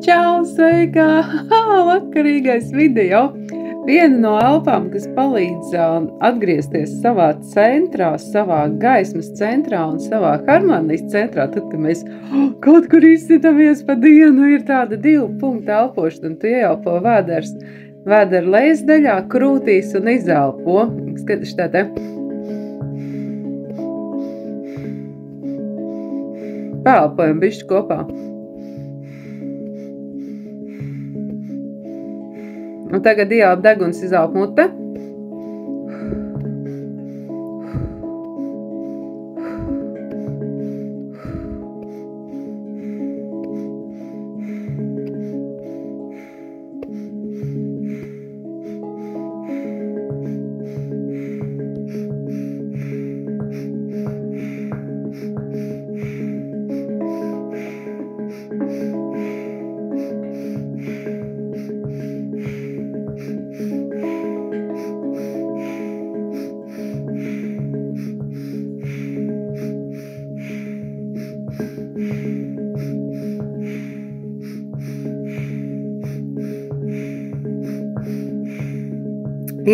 Čau, sveika! Vakarīgais video. Viena no elpām, kas palīdz atgriezties savā centrā, savā gaismas centrā un savā harmonijas centrā, tad, kad mēs kaut kur izsitamies pa dienu, ir tāda 2 punktu elpošana, un tu ieelpo vēdera lejas daļā, krūtīs un izelpo. Skaties tā te. Pēlpojam bišķi kopā. Un tagad ieelp deguns, izelp mute.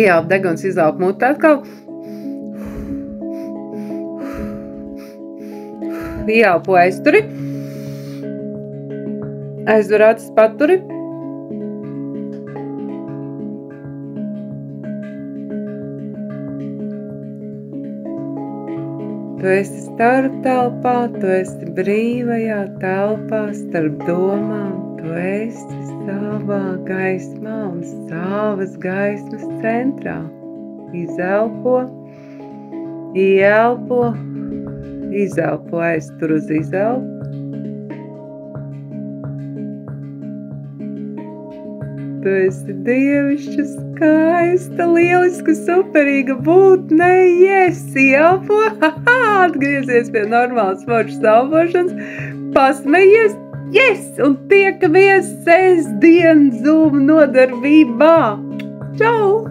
Ieelp deguns, izelp mute atkal. Ieelpo aizturi. Aizver acis, paturi. Tu esi starp telpā, tu esi brīvajā telpā, starp domām. Tu esi savā gaismā un savas gaismas centrā. Izelpo, ieelpo, izelpo, aiztur uz izelpu. Tu esi dievišķa, skaista, lieliska, superīga būtne. Yes, ieelpo, atgriezies pie normālas foršas elpošanas, pasmejies. Yes, un tiekamies sestdien Zoom nodarbībā. Čau!